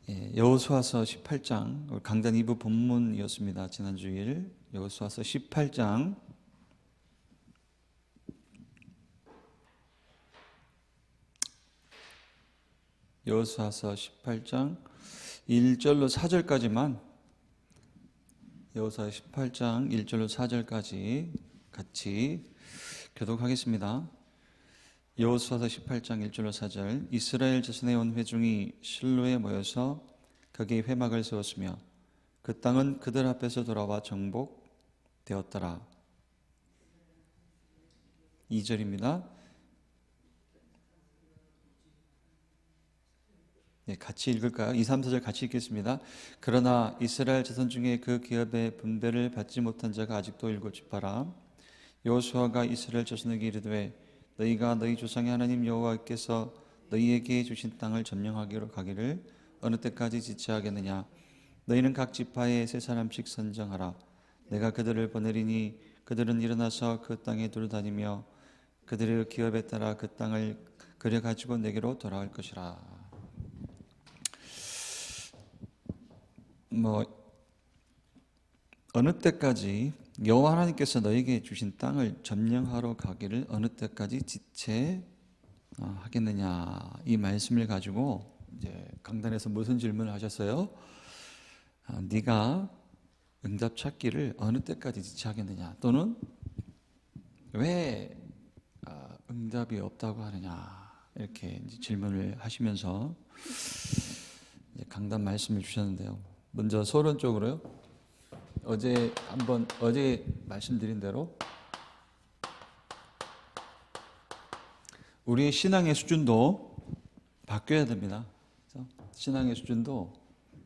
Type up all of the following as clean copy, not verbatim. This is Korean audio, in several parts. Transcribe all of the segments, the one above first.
여호수아서 18장 강단 2부 본문이었습니다. 지난주일 여호수아서 18장 여호수아서 18장 1절로 4절까지만 여호수아 18장 1절로 4절까지 같이 교독하겠습니다. 여호수아서 18장 1절로 4절. 이스라엘 자손의 온 회중이 실로에 모여서 거기에 회막을 세웠으며 그 땅은 그들 앞에서 돌아와 정복되었더라. 2절입니다. 같이 읽을까요? 2, 3, 4절 같이 읽겠습니다. 그러나 이스라엘 자손 중에 그 기업의 분배를 받지 못한 자가 아직도 7지파라. 여호수아가 이스라엘 자손에게 이르되 너희가 너희 조상의 하나님 여호와께서 너희에게 주신 땅을 점령하기로 가기를 어느 때까지 지체하겠느냐. 너희는 각 지파에 3사람씩 선정하라. 내가 그들을 보내리니 그들은 일어나서 그 땅에 두루다니며 그들의 기업에 따라 그 땅을 그려가지고 내게로 돌아올 것이라. 어느 때까지 여호와 하나님께서 너에게 주신 땅을 점령하러 가기를 어느 때까지 지체하겠느냐. 이 말씀을 가지고 이제 강단에서 무슨 질문을 하셨어요? 네가 응답 찾기를 어느 때까지 지체하겠느냐, 또는 왜 응답이 없다고 하느냐, 이렇게 이제 질문을 하시면서 이제 강단 말씀을 주셨는데요. 먼저 서론적으로요. 어제 말씀드린 대로 우리의 신앙의 수준도 바뀌어야 됩니다. 그래서 신앙의 수준도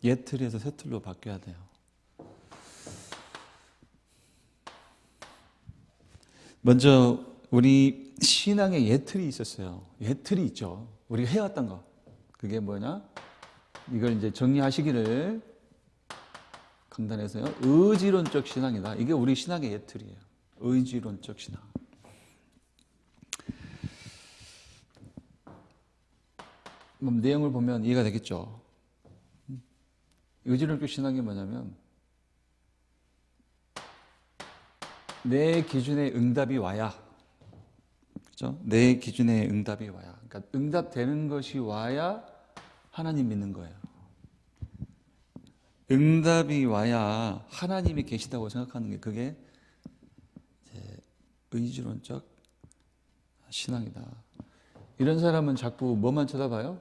옛 틀에서 새 틀로 바뀌어야 돼요. 먼저 우리 신앙의 옛 틀이 있었어요. 옛 틀이 있죠. 우리가 해왔던 거. 그게 뭐냐? 이걸 이제 정리하시기를 강단에서요. 의지론적 신앙이다. 이게 우리 신앙의 옛 틀이에요. 의지론적 신앙. 내용을 보면 이해가 되겠죠. 의지론적 신앙이 뭐냐면 내 기준에 응답이 와야, 그렇죠? 내 기준에 응답이 와야, 그러니까 응답되는 것이 와야 하나님 믿는 거예요. 응답이 와야 하나님이 계시다고 생각하는 게 그게 의지론적 신앙이다. 이런 사람은 자꾸 뭐만 쳐다봐요?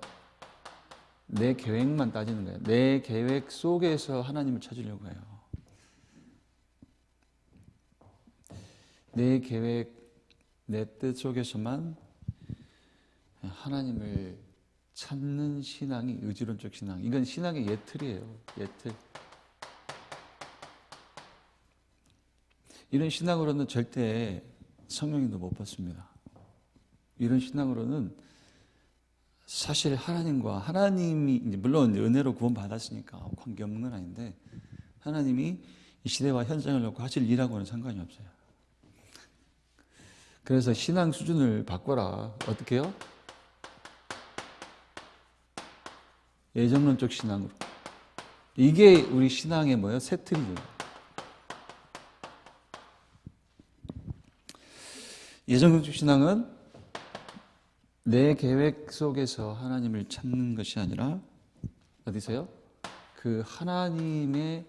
내 계획만 따지는 거예요. 내 계획 속에서 하나님을 찾으려고 해요. 내 계획, 내 뜻 속에서만 하나님을 찾는 신앙이 의지론적 신앙. 이건 신앙의 옛 틀이에요. 옛 틀. 이런 신앙으로는 절대 성령님도 못 받습니다. 이런 신앙으로는 사실 하나님이 물론 은혜로 구원 받았으니까 관계없는 건 아닌데, 하나님이 이 시대와 현장을 놓고 하실 일하고는 상관이 없어요. 그래서 신앙 수준을 바꿔라. 어떻게 해요? 예정론적 신앙으로. 이게 우리 신앙의 뭐예요? 새 틀이에요. 예정론적 신앙은 내 계획 속에서 하나님을 찾는 것이 아니라 어디서요? 그 하나님의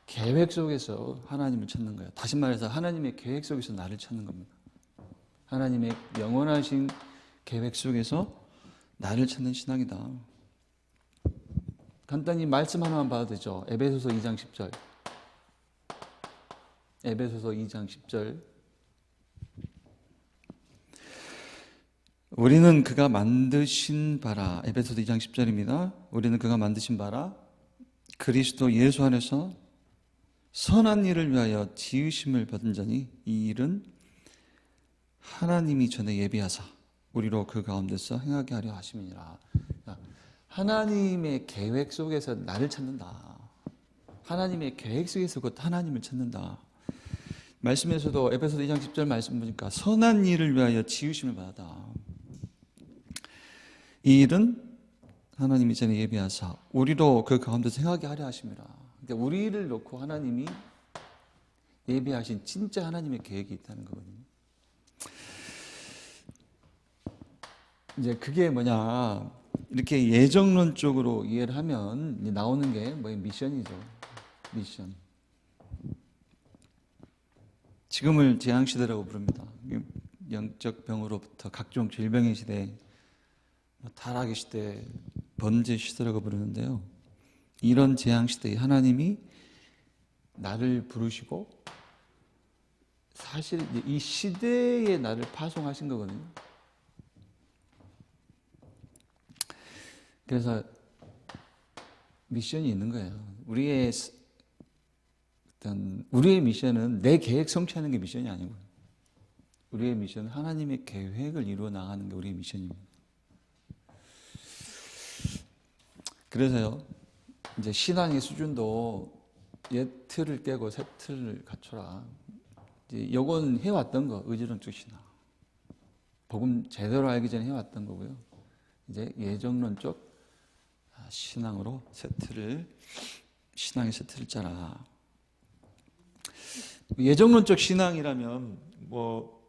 계획 속에서 하나님을 찾는 거예요. 다시 말해서 하나님의 계획 속에서 나를 찾는 겁니다. 하나님의 영원하신 계획 속에서 나를 찾는 신앙이다. 간단히 말씀 하나만 봐도 되죠. 에베소서 2장 10절. 에베소서 2장 10절. 우리는 그가 만드신 바라. 에베소서 2장 10절입니다. 우리는 그가 만드신 바라 그리스도 예수 안에서 선한 일을 위하여 지으심을 받은 자니 이 일은 하나님이 전에 예비하사 우리로 그 가운데서 행하게 하려 하심이니라. 하나님의 계획 속에서 나를 찾는다. 하나님의 계획 속에서 곧 하나님을 찾는다. 말씀에서도 에베소서 2장 10절 말씀 보니까 선한 일을 위하여 지으심을 받았다. 이 일은 하나님이 전에 예비하사 우리도 그 가운데 생하게 하려 하심이라. 그러니까 우리를 놓고 하나님이 예비하신 진짜 하나님의 계획이 있다는 거거든요. 이제 그게 뭐냐, 이렇게 예정론적으로 이해를 하면 이제 나오는 게 뭐 미션이죠. 미션. 지금을 재앙시대라고 부릅니다. 영적 병으로부터 각종 질병의 시대, 타락의 시대, 번제 시대라고 부르는데요. 이런 재앙시대에 하나님이 나를 부르시고 사실 이 시대에 나를 파송하신 거거든요. 그래서 미션이 있는 거예요. 우리의 미션은 내 계획 성취하는 게 미션이 아니고, 우리의 미션은 하나님의 계획을 이루어 나가는 게 우리의 미션입니다. 그래서요, 이제 신앙의 수준도 옛 틀을 깨고 새 틀을 갖춰라. 이제 요건 해왔던 거, 의지론적 신앙. 복음 제대로 알기 전에 해왔던 거고요. 이제 예정론적 신앙으로 신앙의 새 틀을 짜라. 예정론적 신앙이라면 뭐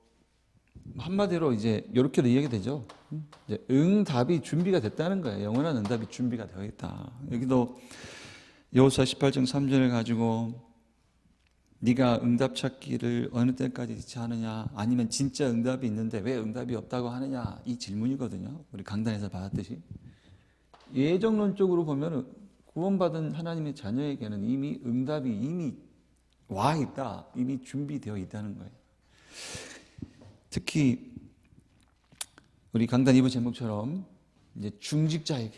한마디로 이제 이렇게도 이야기되죠. 이제 응답이 준비가 됐다는 거예요. 영원한 응답이 준비가 되어 있다. 여기도 여호수아 18장 3절을 가지고 네가 응답 찾기를 어느 때까지 지체하느냐, 아니면 진짜 응답이 있는데 왜 응답이 없다고 하느냐, 이 질문이거든요. 우리 강단에서 받았듯이 예정론적으로 보면 구원받은 하나님의 자녀에게는 이미 응답이 이미 와 있다, 이미 준비되어 있다는 거예요. 특히 우리 강단 2부 제목처럼 이제 중직자에게,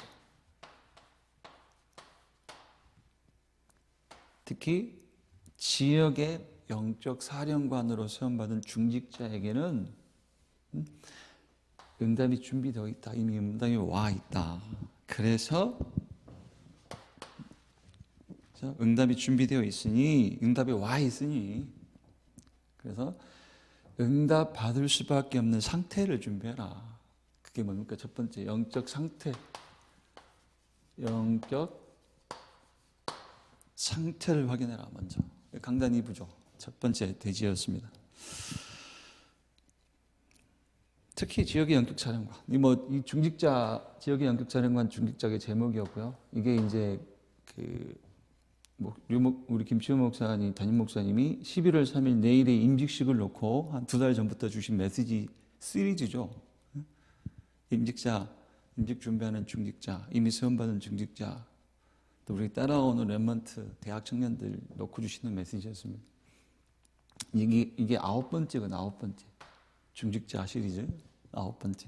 특히 지역의 영적 사령관으로 세움받은 중직자에게는 응답이 준비되어 있다, 이미 응답이 와 있다. 그래서 응답이 준비되어 있으니, 응답이 와 있으니, 그래서 응답 받을 수밖에 없는 상태를 준비해라. 그게 뭡니까? 첫 번째, 영적 상태. 영적 상태를 확인해라, 먼저. 강단 2부죠. 첫 번째 대지였습니다. 특히 지역의 영적 사령관. 이 중직자, 지역의 영적 사령관 중직자의 제목이었고요. 이게 이제 우리 김치호 목사님, 담임 목사님이 11월 3일 내일의 임직식을 놓고 한 2달 전부터 주신 메시지 시리즈죠. 임직자, 임직 준비하는 중직자, 이미 시험받은 중직자, 또 우리 따라오는 렘넌트 대학 청년들 놓고 주시는 메시지였습니다. 이게 9번째가 9번째 중직자 시리즈 9번째.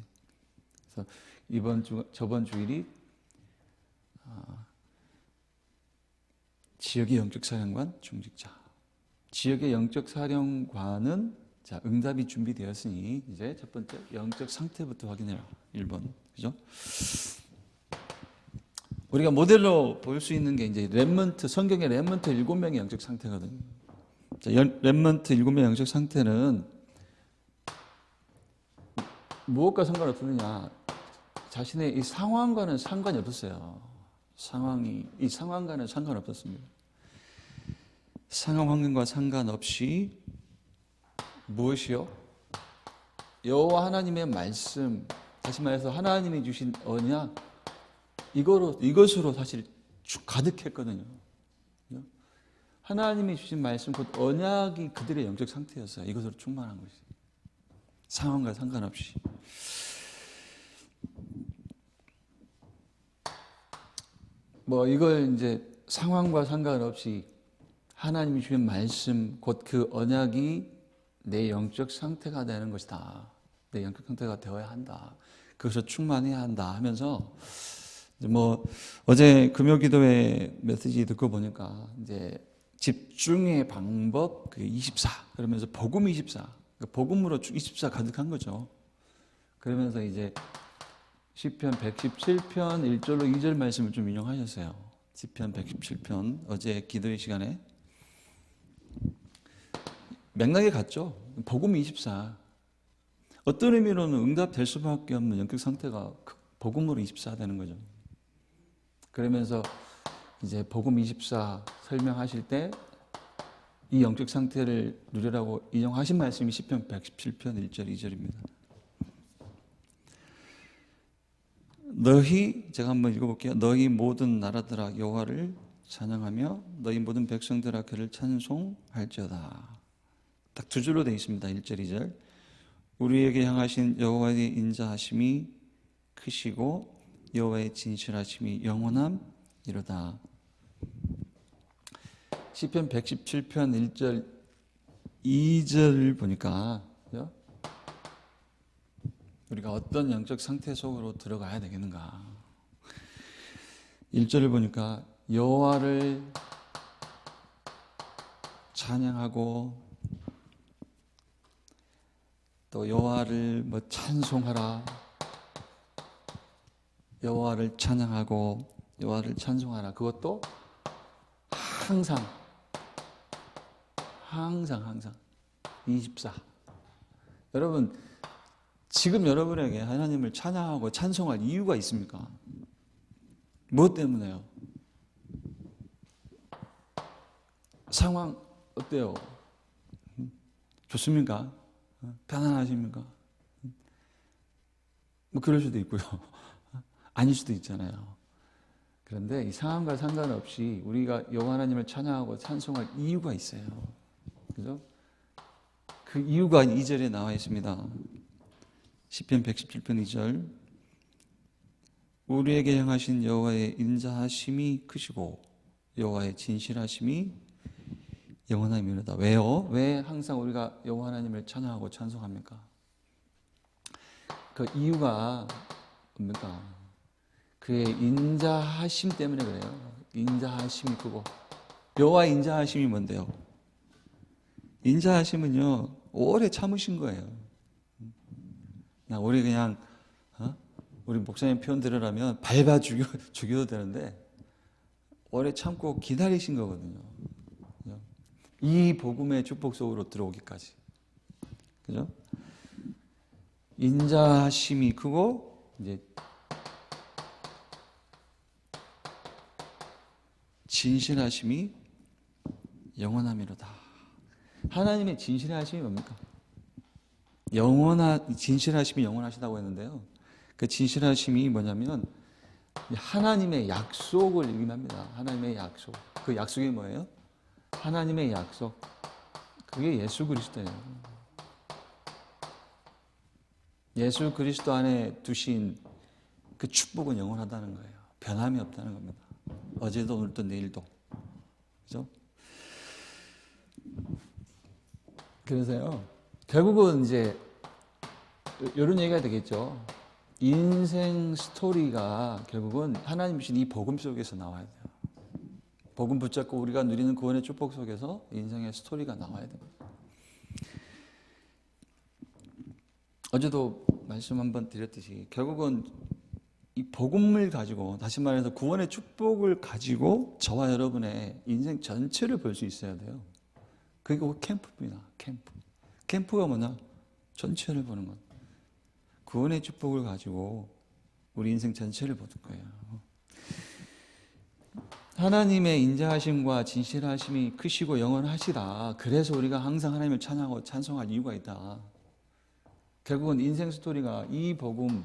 그래서 저번 주일이 지역의 영적 사령관 중직자. 지역의 영적 사령관은 자, 응답이 준비되었으니 이제 첫 번째 영적 상태부터 확인해라. 1번. 그죠? 우리가 모델로 볼 수 있는 게 이제 렘넌트, 성경의 렘넌트 7명의 영적 상태거든요. 자, 렘넌트 7명의 영적 상태는 무엇과 상관없느냐? 자신의 이 상황과는 상관이 없었어요. 이 상황과는 상관없었습니다. 상황 환경과 상관없이 무엇이요? 여호와 하나님의 말씀, 다시 말해서 하나님이 주신 언약, 이것으로 사실 가득했거든요. 하나님이 주신 말씀, 곧 언약이 그들의 영적 상태였어요. 이것으로 충만한 것이. 상황과 상관없이. 이걸 이제 상황과 상관없이 하나님이 주신 말씀, 곧 그 언약이 내 영적 상태가 되는 것이다. 내 영적 상태가 되어야 한다. 그것을 충만해야 한다 하면서 어제 금요기도회 메시지 듣고 보니까 이제 집중의 방법 24 그러면서 복음 24, 복음으로 24 가득한 거죠. 그러면서 이제 시편 117편 1절로 2절 말씀을 좀 인용하셨어요. 시편 117편 어제 기도의 시간에 맥락에 갔죠. 복음 24. 어떤 의미로는 응답될 수밖에 없는 영적 상태가 복음으로 24 되는 거죠. 그러면서 이제 복음 24 설명하실 때 이 영적 상태를 누리라고 인용하신 말씀이 시편 117편 1절 2절입니다. 너희, 제가 한번 읽어볼게요. 너희 모든 나라들아 여호와를 찬양하며 너희 모든 백성들아 그를 찬송할지어다. 딱 두 줄로 되어 있습니다. 1절 2절. 우리에게 향하신 여호와의 인자하심이 크시고 여호와의 진실하심이 영원함이로다. 시편 117편 1절 2절 보니까 우리가 어떤 영적 상태 속으로 들어가야 되겠는가. 1절을 보니까 여호와를 찬양하고 또 여호와를 뭐 찬송하라, 여호와를 찬양하고 여호와를 찬송하라. 그것도 항상 24. 여러분, 지금 여러분에게 하나님을 찬양하고 찬송할 이유가 있습니까? 무엇 때문에요? 상황 어때요? 좋습니까? 편안하십니까? 뭐 그럴 수도 있고요. 아닐 수도 있잖아요. 그런데 이 상황과 상관없이 우리가 여호와 하나님을 찬양하고 찬송할 이유가 있어요. 그죠? 그 이유가 2절에 나와 있습니다. 시편 117편 2절. 우리에게 향하신 여호와의 인자하심이 크시고 여호와의 진실하심이 영원함이로다. 왜요? 왜 항상 우리가 여호와 하나님을 찬양하고 찬송합니까? 그 이유가 뭡니까? 그의 인자하심 때문에 그래요. 인자하심이 크고. 여호와의 인자하심이 뭔데요? 인자하심은요, 오래 참으신 거예요. 우리 그냥 우리 목사님 표현대로라면 밟아 죽여도 되는데 오래 참고 기다리신 거거든요. 이 복음의 축복 속으로 들어오기까지. 그죠? 인자하심이 크고 이제 진실하심이 영원함이로다. 하나님의 진실하심이 뭡니까? 진실하심이 영원하시다고 했는데요. 그 진실하심이 뭐냐면 하나님의 약속을 의미합니다. 하나님의 약속. 그 약속이 뭐예요? 하나님의 약속. 그게 예수 그리스도예요. 예수 그리스도 안에 두신 그 축복은 영원하다는 거예요. 변함이 없다는 겁니다. 어제도 오늘도 내일도. 그죠? 그래서요, 결국은 이제 이런 얘기가 되겠죠. 인생 스토리가 결국은 하나님 주신 이 복음 속에서 나와야 돼요. 복음 붙잡고 우리가 누리는 구원의 축복 속에서 인생의 스토리가 나와야 됩니다. 어제도 말씀 한번 드렸듯이 결국은 이 복음을 가지고, 다시 말해서 구원의 축복을 가지고 저와 여러분의 인생 전체를 볼 수 있어야 돼요. 그게 캠프입니다. 캠프가 뭐냐? 전체를 보는 것. 구원의 축복을 가지고 우리 인생 전체를 보는 거예요. 하나님의 인자하심과 진실하심이 크시고 영원하시다. 그래서 우리가 항상 하나님을 찬양하고 찬송할 이유가 있다. 결국은 인생 스토리가 이 복음,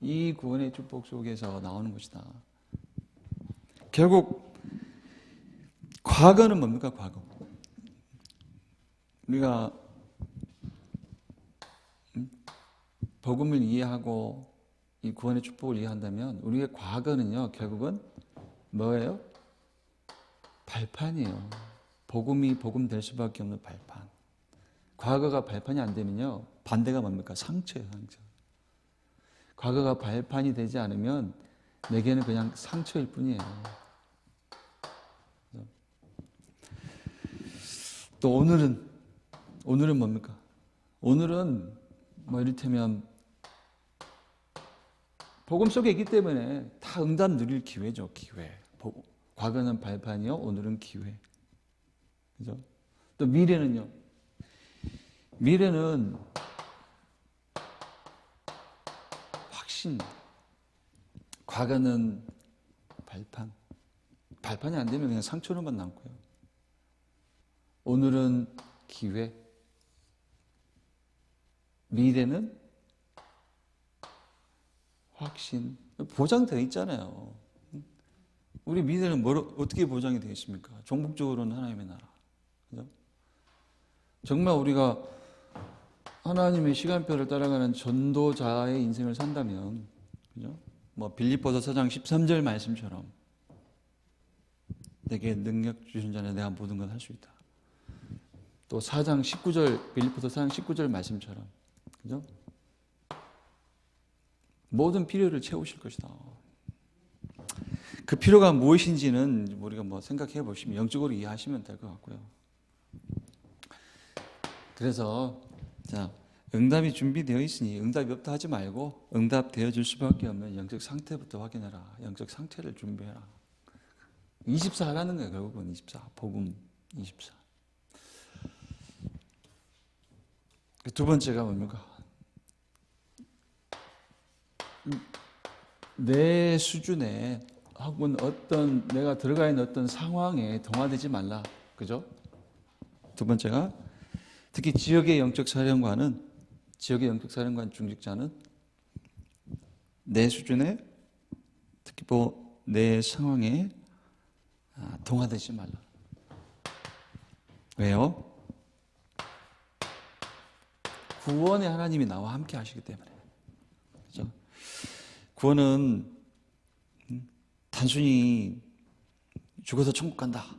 이 구원의 축복 속에서 나오는 것이다. 결국 과거는 뭡니까? 과거. 우리가 복음을 이해하고 이 구원의 축복을 이해한다면 우리의 과거는요, 결국은 뭐예요? 발판이에요. 복음이 복음 될 수밖에 없는 발판. 과거가 발판이 안 되면요, 반대가 뭡니까? 상처예요, 상처. 과거가 발판이 되지 않으면 내게는 그냥 상처일 뿐이에요. 또 오늘은 뭡니까? 오늘은 뭐 이를테면 복음 속에 있기 때문에 다 응답 누릴 기회죠, 기회. 과거는 발판이요, 오늘은 기회. 그죠? 또 미래는요. 미래는 확신. 과거는 발판이 안 되면 그냥 상처로만 남고요. 오늘은 기회, 미래는 확신, 보장되어 있잖아요. 우리 미래는 어떻게 보장이 되어 있습니까? 종국적으로는 하나님의 나라. 그죠? 정말 우리가 하나님의 시간표를 따라가는 전도자의 인생을 산다면, 그죠? 뭐 빌립보서 4장 13절 말씀처럼 내게 능력 주신 자는 내가 모든 걸 할 수 있다. 또 4장 19절 빌립보서 4장 19절 말씀처럼, 그죠? 모든 필요를 채우실 것이다. 그 필요가 무엇인지는 우리가 뭐 생각해 보시면 영적으로 이해하시면 될 것 같고요. 그래서 자, 응답이 준비되어 있으니 응답이 없다 하지 말고 응답 되어줄 수밖에 없는 영적 상태부터 확인해라. 영적 상태를 준비해라. 24 하라는 거예요. 결국은 24. 복음 24. 두 번째가 뭡니까? 내 수준에 혹은 어떤 내가 들어가 있는 어떤 상황에 동화되지 말라. 그죠? 두 번째가 특히 지역의 영적 사령관 중직자는 내 수준에 특히 내 상황에 동화되지 말라. 왜요? 구원의 하나님이 나와 함께 하시기 때문에. 그죠? 구원은 단순히 죽어서 천국 간다가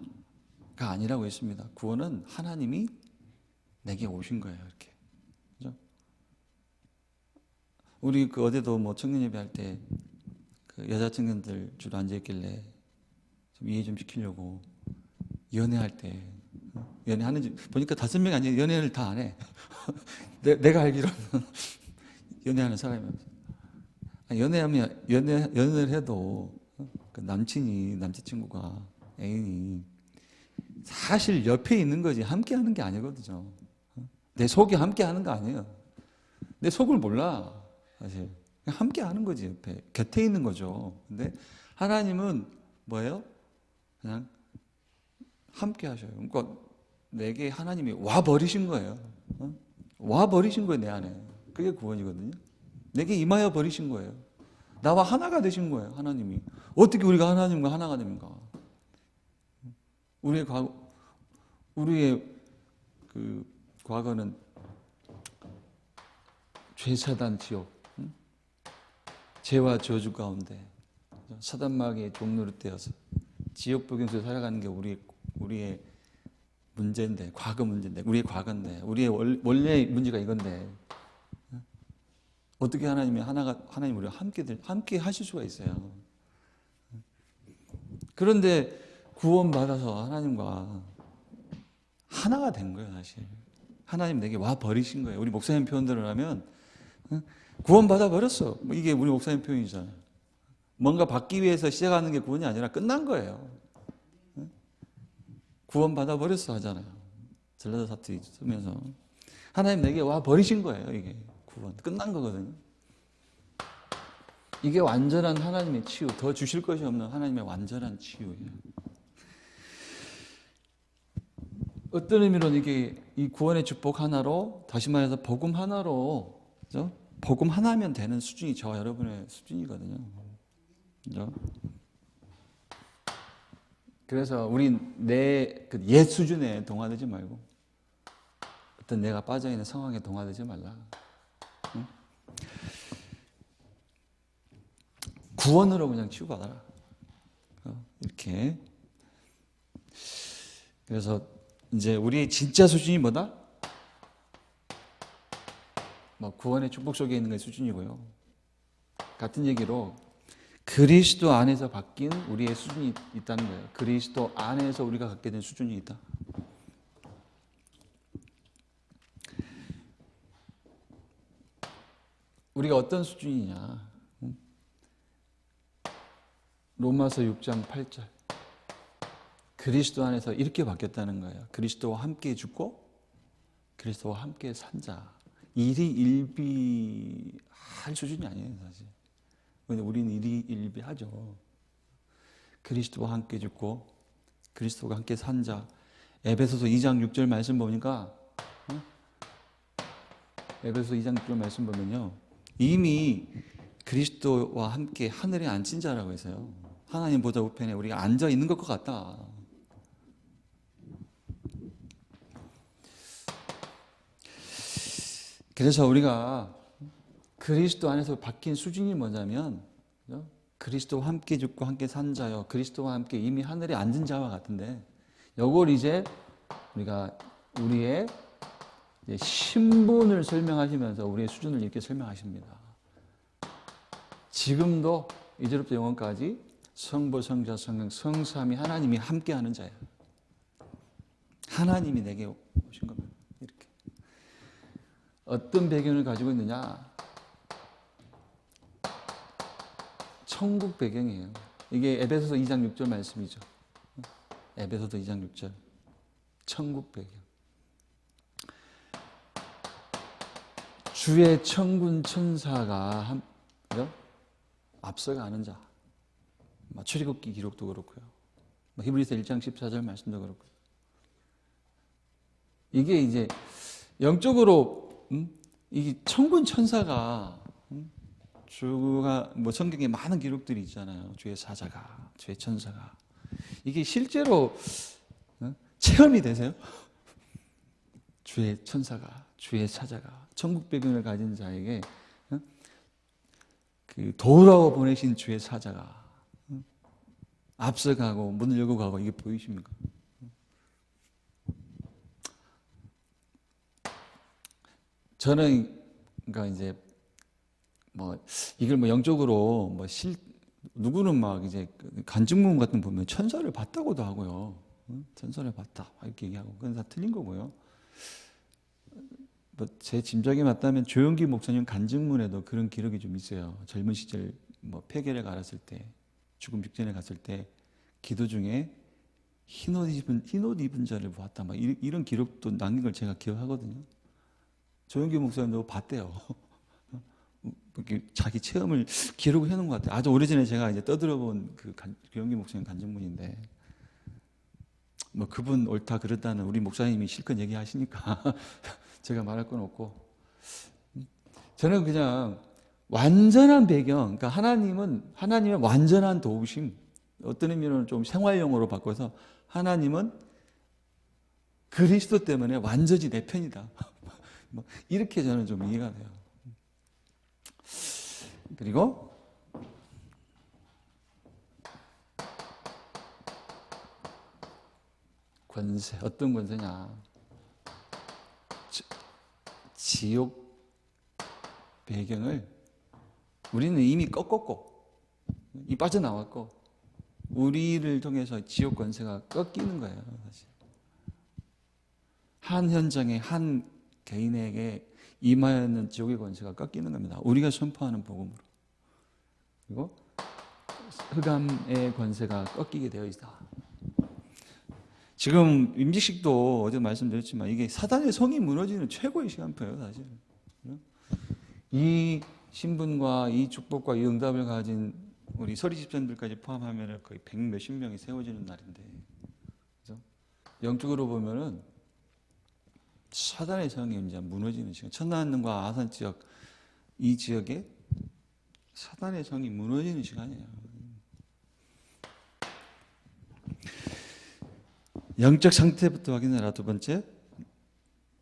아니라고 했습니다. 구원은 하나님이 내게 오신 거예요. 이렇게. 그죠? 우리 어제도 뭐 청년 예배할 때 그 여자 청년들 주로 앉아 있길래 좀 이해 좀 시키려고 연애할 때 연애하는지 보니까 5명이 아니라 연애를 다 안 해. 내가 알기로는 연애하는 사람이 없어. 연애하면 연애를 해도 그 남자친구가 애인이 사실 옆에 있는 거지 함께 하는 게 아니거든요. 내 속이 함께 하는 거 아니에요. 내 속을 몰라 사실. 그냥 함께 하는 거지. 옆에 곁에 있는 거죠. 근데 하나님은 뭐예요? 그냥 함께 하셔요. 그러니까 내게 하나님이 와 버리신 거예요. 와 버리신 거예요. 내 안에. 그게 구원이거든요. 내게 임하여 버리신 거예요. 나와 하나가 되신 거예요. 하나님이. 어떻게 우리가 하나님과 하나가 됩니까? 우리의 그 과거는 죄사단 지옥, 죄와 저주 가운데 사단마귀의 종노릇되어서 지옥 복용에서 살아가는 게 우리의 문제인데, 과거 문제인데, 우리의 과거인데, 우리의 원래 문제가 이건데, 어떻게 하나님 우리와 함께 하실 수가 있어요. 그런데 구원받아서 하나님과 하나가 된 거예요, 사실. 하나님 내게 와 버리신 거예요. 우리 목사님 표현대로 하면 구원받아 버렸어. 이게 우리 목사님 표현이잖아요. 뭔가 받기 위해서 시작하는 게 구원이 아니라 끝난 거예요. 구원받아 버렸어 하잖아요. 전라도 사투리 쓰면서 하나님 내게 와 버리신 거예요. 이게 구원 끝난 거거든요. 이게 완전한 하나님의 치유, 더 주실 것이 없는 하나님의 완전한 치유예요. 어떤 의미로는 이게 이 구원의 축복 하나로, 다시 말해서 복음 하나로, 그죠? 복음 하나면 되는 수준이 저와 여러분의 수준이거든요. 그죠? 그래서 우린 내 옛 수준에 동화되지 말고 어떤 내가 빠져있는 상황에 동화되지 말라. 응? 구원으로 그냥 치유받아라. 이렇게. 그래서 이제 우리의 진짜 수준이 뭐다? 뭐 구원의 축복 속에 있는 게 수준이고요. 같은 얘기로 그리스도 안에서 바뀐 우리의 수준이 있다는 거예요. 그리스도 안에서 우리가 갖게 된 수준이 있다. 우리가 어떤 수준이냐? 로마서 6장 8절. 그리스도 안에서 이렇게 바뀌었다는 거예요. 그리스도와 함께 죽고 그리스도와 함께 산 자. 일희일비할 수준이 아니에요, 사실. 우리는 일희일비하죠. 그리스도와 함께 죽고 그리스도와 함께 산 자. 에베소서 2장 6절 말씀 보니까 에베소서 2장 6절 말씀 보면요, 이미 그리스도와 함께 하늘에 앉힌 자라고 해서요, 하나님 보좌 우편에 우리가 앉아 있는 것 같다. 그래서 우리가 그리스도 안에서 바뀐 수준이 뭐냐면, 그리스도와 함께 죽고 함께 산 자요, 그리스도와 함께 이미 하늘에 앉은 자와 같은데, 이걸 이제 우리가 우리의 신분을 설명하시면서 우리의 수준을 이렇게 설명하십니다. 지금도 이제부터 영원까지 성부, 성자, 성령, 성삼위 하나님이 함께하는 자예요. 하나님이 내게 오신 겁니다. 이렇게. 어떤 배경을 가지고 있느냐? 천국 배경이에요. 이게 에베소서 2장 6절 말씀이죠. 에베소서 2장 6절. 천국 배경. 주의 천군 천사가 앞서가는 자. 출애굽기 기록도 그렇고요. 히브리서 1장 14절 말씀도 그렇고요. 이게 이제 영적으로 이 천군 천사가 주가 성경에 많은 기록들이 있잖아요. 주의 사자가, 주의 천사가. 이게 실제로 체험이 되세요? 주의 천사가, 주의 사자가, 천국 배경을 가진 자에게 그 도우라고 보내신 주의 사자가 앞서가고 문을 열고 가고, 이게 보이십니까? 저는 그러니까 이제 이걸 영적으로 누구는 막 이제 간증문 같은 거 보면 천사를 봤다고도 하고요. 천사를 봤다 이렇게 얘기하고, 그건 다 틀린 거고요. 제 짐작이 맞다면 조영기 목사님 간증문에도 그런 기록이 좀 있어요. 젊은 시절 폐결에 갈았을 때, 죽음 직전에 갔을 때 기도 중에 흰 옷 입은 자를 보았다, 이런 기록도 남긴 걸 제가 기억하거든요. 조영기 목사님도 봤대요. 자기 체험을 기록을 해놓은 것 같아요. 아주 오래전에 제가 이제 떠들어본 그 조영기 목사님 간증문인데, 그분 옳다 그렇다는 우리 목사님이 실컷 얘기하시니까 제가 말할 건 없고, 저는 그냥 완전한 배경, 그러니까 하나님의 완전한 도우심, 어떤 의미로는 좀 생활용어로 바꿔서 하나님은 그리스도 때문에 완전히 내 편이다. 이렇게 저는 좀 이해가 돼요. 그리고 권세, 어떤 권세냐? 지옥 배경을 우리는 이미 꺾었고, 빠져나왔고, 우리를 통해서 지옥 권세가 꺾이는 거예요, 사실. 한 현장에 한 개인에게 임하였는 지옥의 권세가 꺾이는 겁니다. 우리가 선포하는 복음으로. 그리고 흑암의 권세가 꺾이게 되어 있다. 지금 임직식도 어제 말씀드렸지만 이게 사단의 성이 무너지는 최고의 시간표예요, 사실. 이 신분과 이 축복과 이 응답을 가진 우리 서리 집사님들까지 포함하면 거의 100 몇십 명이 세워지는 날인데, 그죠? 영적으로 보면은 사단의 성이 이제 무너지는 시간. 천안과 아산 지역, 이 지역에 사단의 성이 무너지는 시간이에요. 영적 상태부터 확인해라. 두 번째,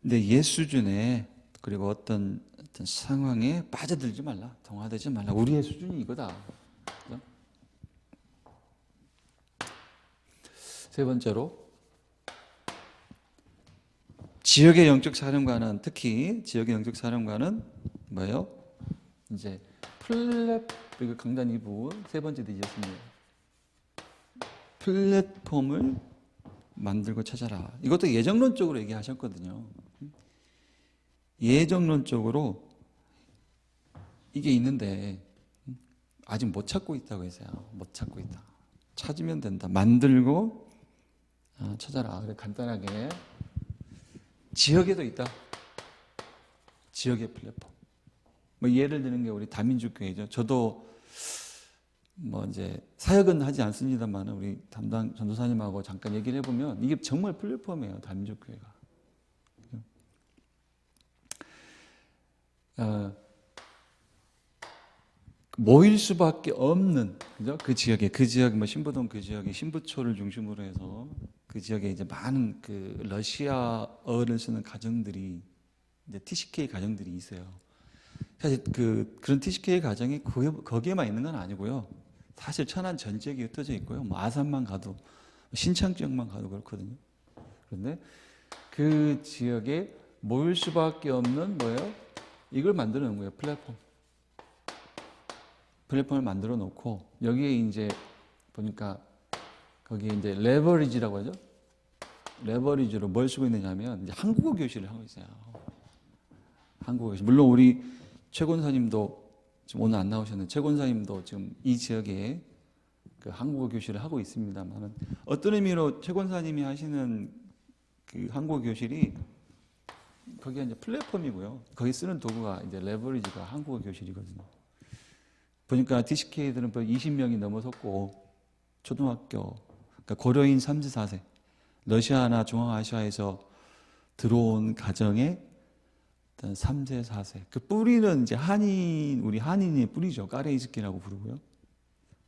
내 옛 수준에, 그리고 어떤 상황에 빠져들지 말라, 동화되지 말라. 우리의 수준이 이거다. 그렇죠? 세 번째로, 지역의 영적 사령관은, 특히 지역의 영적 사령관은 뭐예요? 이제 그리고 강단 2부 세 번째 뒤졌습니다. 플랫폼을 만들고 찾아라. 이것도 예정론적으로 얘기하셨거든요. 예정론적으로 이게 있는데 아직 못 찾고 있다고 했어요. 못 찾고 있다. 찾으면 된다. 만들고 찾아라. 그래, 간단하게 지역에도 있다. 지역의 플랫폼. 예를 드는 게 우리 다민족교회죠. 저도 뭐 이제 사역은 하지 않습니다만 우리 담당 전도사님하고 잠깐 얘기를 해보면 이게 정말 플랫폼이에요. 다민족교회가. 모일 수밖에 없는, 그죠? 그 지역 뭐 신부동 그 지역에 신부초를 중심으로 해서 그 지역에 이제 많은 그 러시아어를 쓰는 가정들이 이제 TCK 가정들이 있어요. 사실 그런 TCK 가정이 거기에만 있는 건 아니고요. 사실 천안 전 지역이 흩어져 있고요. 뭐 아산만 가도 신창 지역만 가도 그렇거든요. 그런데 그 지역에 모일 수밖에 없는 뭐예요? 이걸 만들어 놓은 거예요. 플랫폼을 만들어 놓고 여기에 이제 보니까 거기에 이제 레버리지라고 하죠. 레버리지로 뭘 쓰고 있느냐면 이제 한국어 교실을 하고 있어요. 한국어 교실. 물론 우리 최 권사님도 지금 오늘 안 나오셨는데 최 권사님도 지금 이 지역에 그 한국어 교실을 하고 있습니다만 어떤 의미로 최 권사님이 하시는 그 한국어 교실이 거기가 이제 플랫폼이고요. 거기 쓰는 도구가 이제 레버리지가 한국어 교실이거든요. 보니까 TCK들은 20명이 넘어섰고 초등학교, 그러니까 고려인 3세, 4세, 러시아나 중앙아시아에서 들어온 가정의 3세, 4세. 그 뿌리는 이제 우리 한인의 뿌리죠. 까레이스키라고 부르고요.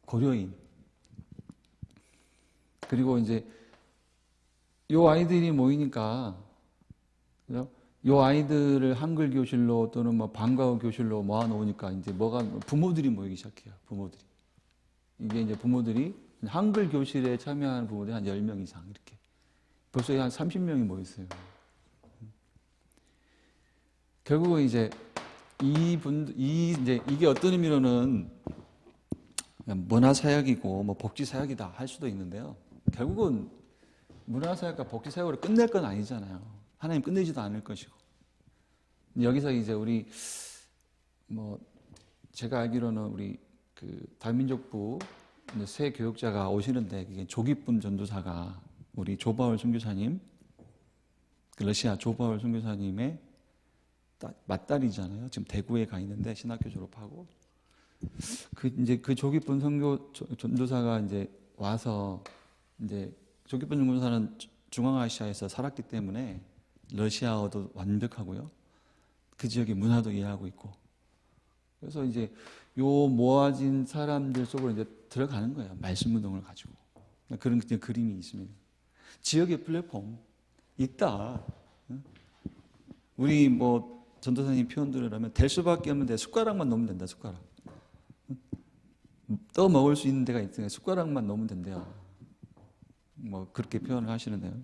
고려인. 그리고 이제 요 아이들이 모이니까, 그죠? 요 아이들을 한글 교실로 또는 뭐 방과후 교실로 모아놓으니까 이제 부모들이 모이기 시작해요. 부모들이. 이게 이제 부모들이 한글 교실에 참여하는 부모들이 한 10명 이상 이렇게. 벌써 한 30명이 모였어요. 결국은 이제 이게 어떤 의미로는 문화사역이고 뭐 복지사역이다 할 수도 있는데요. 결국은 문화사역과 복지사역으로 끝낼 건 아니잖아요. 하나님 끝내지도 않을 것이고. 여기서 이제 우리 뭐 제가 알기로는 우리 그 다민족부 새 교육자가 오시는데 그게 조기쁨 전도사가 우리 조바울 선교사님, 그 러시아 조바울 선교사님의 맏딸이잖아요. 지금 대구에 가 있는데 신학교 졸업하고 그 조기쁨 전도사가 이제 와서 이제 조기쁨 전도사는 중앙아시아에서 살았기 때문에 러시아어도 완벽하고요. 그 지역의 문화도 이해하고 있고. 그래서 이제 요 모아진 사람들 속으로 이제 들어가는 거예요. 말씀 운동을 가지고. 그런 그림이 있습니다. 지역의 플랫폼 있다. 우리 뭐 전도사님 표현들을 하면 될 수밖에 없는데 숟가락만 놓으면 된다. 숟가락. 떠 먹을 수 있는 데가 있으니까 숟가락만 놓으면 된대요. 뭐 그렇게 표현을 하시는데요.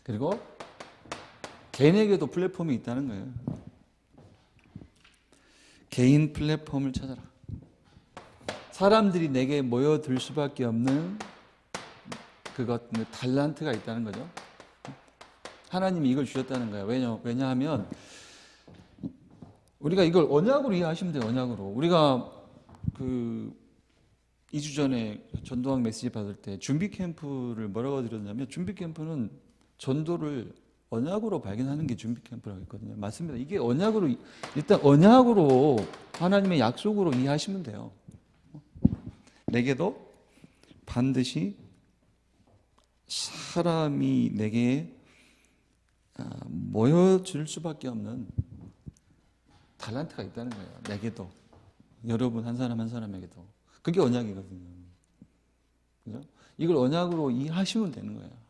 그리고 개인에게도 플랫폼이 있다는 거예요. 개인 플랫폼을 찾아라. 사람들이 내게 모여들 수밖에 없는 달란트가 있다는 거죠. 하나님이 이걸 주셨다는 거예요. 왜냐하면 우리가 이걸 언약으로 이해하시면 돼요. 언약으로. 우리가 2주 전에 전도학 메시지 받을 때 준비 캠프를 뭐라고 드렸냐면 준비 캠프는 전도를 언약으로 발견하는 게 준비 캠프라고 했거든요. 맞습니다. 이게 일단 언약으로 하나님의 약속으로 이해하시면 돼요. 내게도 반드시 사람이 내게 모여줄 수밖에 없는 달란트가 있다는 거예요. 내게도. 여러분 한 사람 한 사람에게도. 그게 언약이거든요. 그죠? 이걸 언약으로 이해하시면 되는 거예요.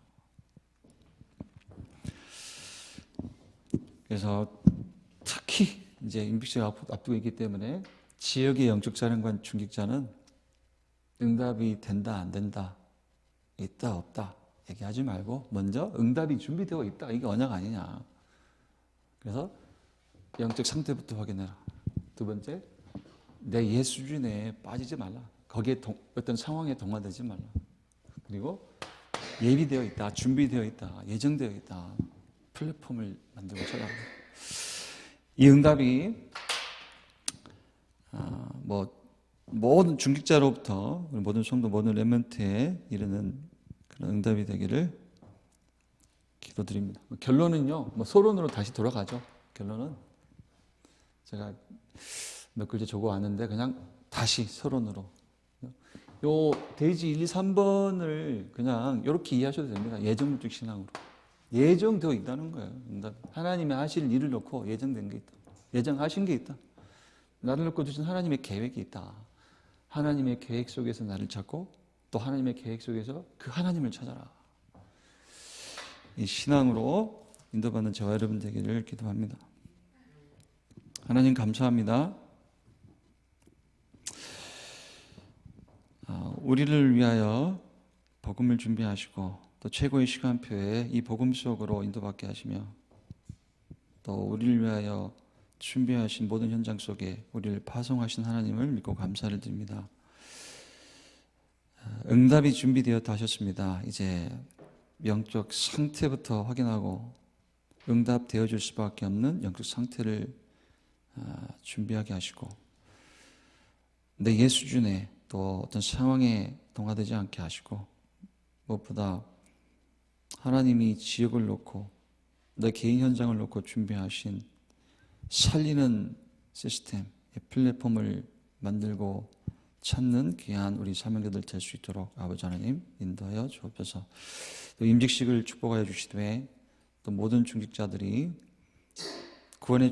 그래서 특히 이제 임직시가 앞두고 있기 때문에 지역의 영적 사령관 중직자는 응답이 된다 안 된다 있다 없다 얘기하지 말고 먼저 응답이 준비되어 있다. 이게 언약 아니냐. 그래서 영적 상태부터 확인해라. 두 번째, 내 이해 수준에 빠지지 말라. 거기에 어떤 상황에 동화되지 말라. 그리고 예비되어 있다. 준비되어 있다. 예정되어 있다. 플랫폼을 만들고 찾아라. 이 응답이 모든 중직자로부터 모든 성도 모든 렘넌트에 이르는 그런 응답이 되기를 기도드립니다. 결론은요. 서론으로 다시 돌아가죠. 결론은 제가 몇 글자 적어 왔는데 그냥 다시 서론으로. 요 대지 1, 2, 3번을 그냥 이렇게 이해하셔도 됩니다. 예정론적 신앙으로. 예정되어 있다는 거예요. 하나님의 하실 일을 놓고 예정된 게 있다. 예정하신 게 있다. 나를 놓고 주신 하나님의 계획이 있다. 하나님의 계획 속에서 나를 찾고 또 하나님의 계획 속에서 그 하나님을 찾아라. 이 신앙으로 인도받는 저와 여러분 되기를 기도합니다. 하나님 감사합니다. 우리를 위하여 복음을 준비하시고 또 최고의 시간표에 이 복음 속으로 인도받게 하시며 또 우리를 위하여 준비하신 모든 현장 속에 우리를 파송하신 하나님을 믿고 감사를 드립니다. 응답이 준비되었다 하셨습니다. 이제 영적 상태부터 확인하고 응답되어 줄 수밖에 없는 영적 상태를 준비하게 하시고 내 수준에 또 어떤 상황에 동화되지 않게 하시고 무엇보다 하나님이 지역을 놓고 내 개인 현장을 놓고 준비하신 살리는 시스템, 플랫폼을 만들고 찾는 귀한 우리 사명자들 될 수 있도록 아버지 하나님 인도하여 주옵소서. 또 임직식을 축복하여 주시되 또 모든 중직자들이 구원의